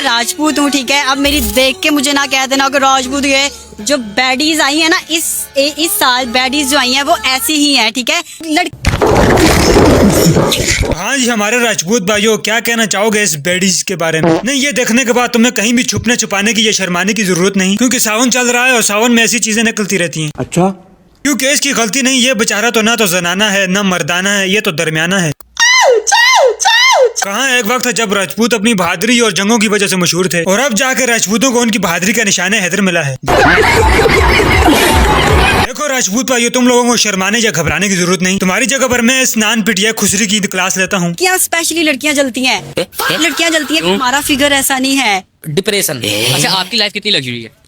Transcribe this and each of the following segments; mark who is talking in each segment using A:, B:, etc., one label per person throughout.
A: मैं राजपूत हूँ, ठीक है। अब मेरी देख के मुझे ना कह देना कि राजपूत ये जो बैडीज आई है ना इस साल बैडीज जो आई हैं वो ऐसी ही हैं, ठीक है।
B: हाँ जी, हमारे राजपूत भाइयों, क्या कहना चाहोगे इस बेडीज के बारे में? नहीं, ये देखने के बाद तुम्हें कहीं भी छुपने छुपाने की या शर्माने की जरूरत नहीं, क्योंकि सावन चल रहा है और सावन में ऐसी चीजें निकलती रहती हैं।
C: अच्छा,
B: क्योंकि इसकी गलती नहीं, ये बेचारा तो ना तो जनाना है ना मर्दाना है, ये तो दरमियाना है। कहाँ एक वक्त था जब राजपूत अपनी बहादुरी और जंगों की वजह से मशहूर थे, और अब जाकर राजपूतों को उनकी बहादुरी का निशान हैदर मिला है। देखो राजपूत भाइयों, तुम लोगों को शर्माने या घबराने की जरूरत नहीं। तुम्हारी जगह पर मैं स्नान पिटिया खुसरी की क्लास लेता हूँ।
A: क्या स्पेशली लड़कियाँ जलती हैं? लड़कियाँ जलती हैं, हमारा फिगर ऐसा नहीं है।
D: डिप्रेशन। अच्छा, आपकी लाइफ कितनी लग्जरी है?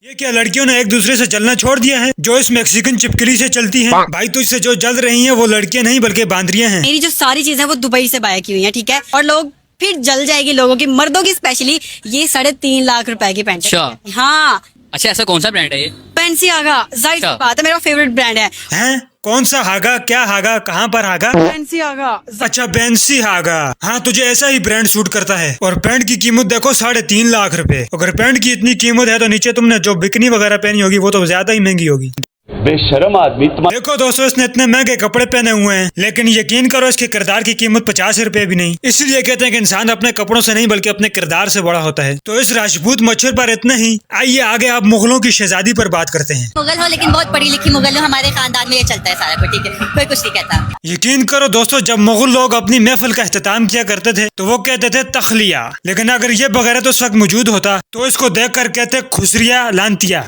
B: ये क्या लड़कियों ने एक दूसरे से जलना छोड़ दिया है? जो इस मैक्सिकन चिपकली से चलती हैं। भाई तुझसे जो जल रही हैं वो लड़कियां नहीं बल्कि बांदरियां हैं।
A: मेरी जो सारी चीजें वो दुबई से बाय की हुई हैं, ठीक है। और लोग फिर जल जाएगी लोगों की, मर्दों की स्पेशली। ये 3.5 लाख रुपए की पैंट है। हाँ।
D: अच्छा, ऐसा कौन सा ब्रांड है ये?
A: पेंसी हागा, जाहिर सी बात है मेरा फेवरेट ब्रांड है।
B: हैं? कौन सा हागा? क्या हागा? कहाँ पर हागा?
A: पेंसी हागा।
B: अच्छा, बेंसी हागा। हाँ, तुझे ऐसा ही ब्रांड सूट करता है। और पैंट की कीमत देखो 3.5 लाख रुपए। अगर पैंट की इतनी कीमत है तो नीचे तुमने जो बिकनी वगैरह पहनी होगी वो तो ज्यादा ही महंगी होगी।
C: बेशरम आदमी।
B: देखो दोस्तों, इसने इतने महंगे कपड़े पहने हुए हैं, लेकिन यकीन करो इसके किरदार की कीमत 50 रुपए भी नहीं। इसलिए कहते हैं कि इंसान अपने कपड़ों से नहीं बल्कि अपने किरदार से बड़ा होता है। तो इस राजपूत मच्छर पर इतना ही। आइए आगे आप मुगलों की शहजादी पर बात करते हैं।
E: मुगल हो लेकिन बहुत पढ़ी लिखी मुगल हो, हमारे खानदान में ये चलता है सारा कुछ, ठीक है, कोई कुछ नहीं कहता।
B: यकीन करो दोस्तों, जब मुगल लोग अपनी महफिल का इख्तिताम किया करते थे तो वो कहते थे तखलिया, लेकिन अगर ये वगैरह तो उस वक्त मौजूद होता तो इसको देख कर कहते खुसरिया लानतिया।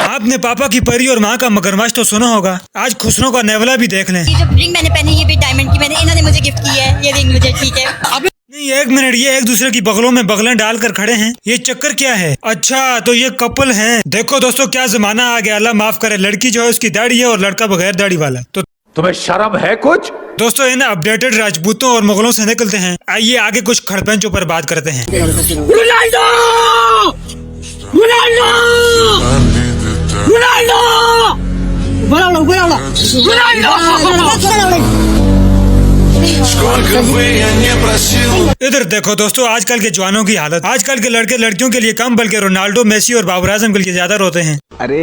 B: आपने पापा की परी और माँ का मगरमच्छ तो सुना होगा, आज खुसरों का नेवला भी देख लें।
E: ये जो रिंग मैंने पहनी ये भी डायमंड की मैंने, इन्होंने मुझे गिफ्ट की है ये रिंग मुझे, ठीक है।
B: नहीं, एक मिनट, ये एक दूसरे की बगलों में बगलें डालकर खड़े हैं, ये चक्कर क्या है? अच्छा, तो ये कपल हैं। देखो दोस्तों, क्या जमाना आ गया, अल्लाह माफ करे। लड़की जो है उसकी दाढ़ी है और लड़का बगैर दाढ़ी वाला। तो
C: तुम्हें शर्म है कुछ?
B: दोस्तों, इन अपडेटेड राजपूतों और मुगलों से निकलते हैं। आइए आगे कुछ खड़पेंचों पर बात करते हैं। इधर देखो दोस्तों, आजकल के जवानों की हालत। आजकल के लड़के लड़कियों के लिए कम बल्कि रोनाल्डो, मेसी और बाबर आजम के लिए ज्यादा रोते हैं।
C: अरे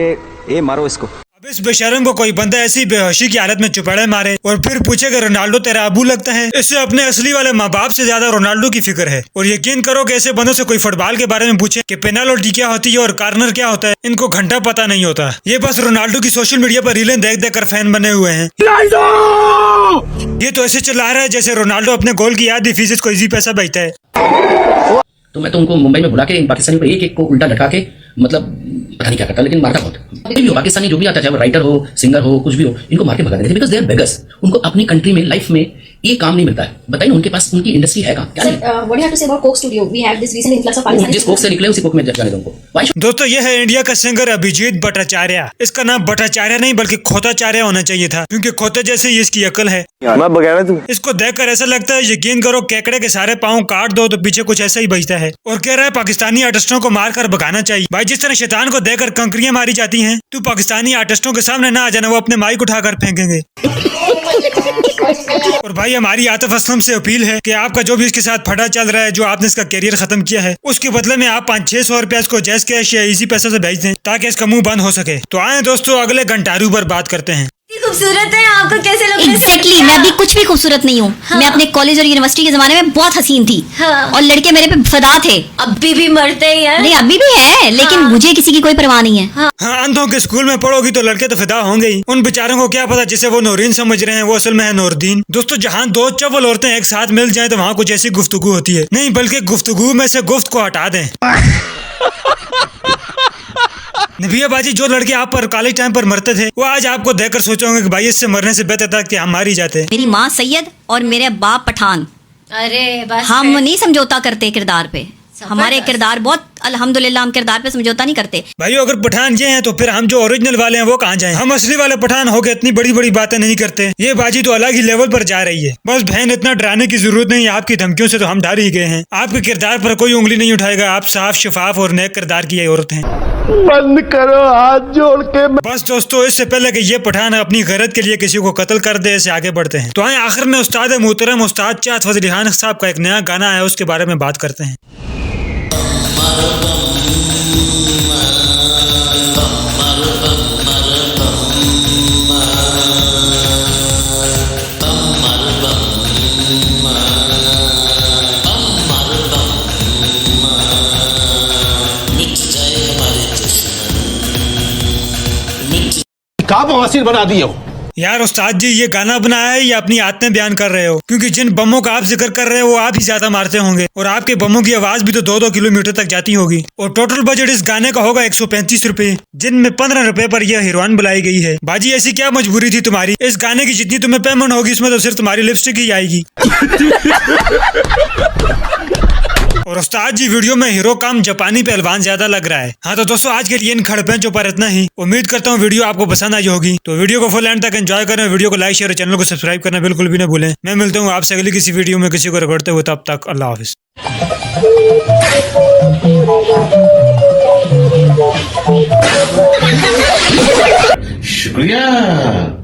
C: ए मारो इसको।
B: अब इस बेशरम को कोई बंदा ऐसी बेहोशी की हालत में चुपड़े मारे और फिर पूछे कि रोनाल्डो तेरा अबू लगता है। इससे अपने असली वाले माँ बाप से ज्यादा रोनाल्डो की फिक्र है। और यकीन करो कि ऐसे बंदों से कोई फुटबॉल के बारे में पूछे कि पेनाल्टी क्या होती है और कार्नर क्या होता है, इनको घंटा पता नहीं होता। ये बस रोनाल्डो की सोशल मीडिया पर रीलें देख देख कर फैन बने हुए हैं। ये तो ऐसे चला रहा है जैसे रोनाल्डो अपने गोल की याद फीस को इजी पैसा भेजता है।
D: तो मैं तो उनको मुंबई में बुला के इन पाकिस्तानी को एक एक को उल्टा लटका के, मतलब पता नहीं क्या करता, लेकिन मारता बहुत। भी हो पाकिस्तानी जो भी आता है, चाहे वो राइटर हो, सिंगर हो, कुछ भी हो, इनको मार के भगा देते, बिकॉज दे आर बेगर्स। उनको अपनी कंट्री में लाइफ में ये काम नहीं मिलता है। बताइए उनके पास उनकी इंडस्ट्री है क्या नहीं?
F: What do you have to say about Coke Studio? We have this recent influx of Pakistani.
D: जिस कोक से निकले उसी कोक में जाने दो उनको।
B: दोस्तों, यह है इंडिया का सिंगर अभिजीत भट्टाचार्य। इसका नाम भट्टाचार्य नहीं बल्कि खोताचार्य होना चाहिए था, क्योंकि खोते जैसे ही इसकी अकल है।
C: मैं बगैर तू
B: इसको देखकर ऐसा लगता है, यकीन करो, केकड़े के सारे पाँव काट दो तो पीछे कुछ ऐसा ही बचता है। और कह रहा है पाकिस्तानी आर्टिस्टों को मार कर भगाना चाहिए। भाई, जिस तरह शैतान को देखकर कंकरियां मारी जाती हैं, तू पाकिस्तानी आर्टिस्टों के सामने ना आ जाना, वो अपने माइक उठाकर फेंकेंगे। और भाई, हमारी आतिफ असलम से अपील है कि आपका जो भी इसके साथ फटा चल रहा है, जो आपने इसका करियर खत्म किया है, उसके बदले में आप 500-600 रुपया इसको जैस कैश या इसी पैसे से भेज दें ताकि इसका मुंह बंद हो सके। तो आए दोस्तों, अगले घंटारू पर बात करते हैं।
E: खूबसूरत है, आपको कैसे लगता है?
F: Exactly, मैं अभी कुछ भी खूबसूरत नहीं हूँ। मैं अपने कॉलेज और यूनिवर्सिटी के जमाने में बहुत हसीन थी। और लड़के मेरे पे फिदा थे।
E: अभी भी मरते हैं यार।
F: नहीं, अभी भी है, लेकिन मुझे किसी की कोई परवाह नहीं है।
B: हाँ, अंधों के स्कूल में पढ़ोगी तो लड़के तो फिदा होंगे ही। उन बेचारों को क्या पता जिसे वो नौरीन समझ रहे हैं वो असल में है नूरदीन। दोस्तों, जहाँ दो चवल औरतें एक साथ मिल जाएं तो वहाँ कुछ ऐसी गुफ्तगू होती है। नहीं, बल्कि गुफ्तगू में से गुफ्त को हटा दें। नबिया बाजी, जो लड़के आप पर कॉलेज टाइम पर मरते थे वो आज आपको देखकर सोचोगे कि भाई इससे मरने से बेहतर था कि हम मार ही जाते।
F: मेरी माँ सैयद और मेरे बाप पठान।
E: अरे बस
F: हम नहीं समझौता करते किरदार पे। हमारे किरदार बहुत, अल्हम्दुलिल्लाह हम किरदार पे समझौता नहीं करते।
B: भाइयों अगर पठान ये हैं तो फिर हम जो ओरिजिनल वाले हैं वो कहाँ जाएं? हम असली वाले पठान होके इतनी बड़ी बड़ी बातें नहीं करते। ये बाजी तो अलग ही लेवल पर जा रही है। बस बहन इतना डराने की जरूरत नहीं है, आपकी धमकियों से तो हम डर ही गए हैं। आपके किरदार पर कोई उंगली नहीं उठाएगा, आप साफ शफाफ और नेक किरदार की औरत हैं।
C: बंद करो हाथ जोड़ के।
B: बस दोस्तों इससे पहले कि ये पठान अपनी गरज के लिए किसी को कत्ल कर दे, ऐसे आगे बढ़ते हैं। तो आए आखिर में उस्ताद मोहतरम उस्ताद चाहत फजल खान साहब का एक नया गाना है, उसके बारे में बात करते हैं।
C: क्या बवासीर बना दिए हो
B: यार उस्ताद जी ये गाना बनाया है या अपनी आदतें बयान कर रहे हो? क्योंकि जिन बमों का आप जिक्र कर रहे हो वो आप ही ज्यादा मारते होंगे और आपके बमों की आवाज भी तो 2-2 किलोमीटर तक जाती होगी। और टोटल बजट इस गाने का होगा 135 रुपए, जिनमें 15 रुपए पर यह हीरोइन बुलाई गई है। बाजी ऐसी क्या मजबूरी थी तुम्हारी? इस गाने की जितनी तुम्हें पेमेंट होगी उसमें तो सिर्फ तुम्हारी लिपस्टिक ही आएगी। और उस्ताद जी वीडियो में हीरो काम जापानी पहलवान ज्यादा लग रहा है। हाँ तो दोस्तों आज के लिए इन खड़पेंचों पर इतना ही। उम्मीद करता हूँ वीडियो आपको पसंद आई होगी। तो वीडियो को फुल एंड तक एंजॉय करें, वीडियो को लाइक शेयर और चैनल को सब्सक्राइब करना बिल्कुल भी न भूलें। मैं मिलता हूँ आपसे अगली किसी वीडियो में किसी को रगड़ते हुए, तब तक अल्लाह हाफिज।
G: शुक्रिया।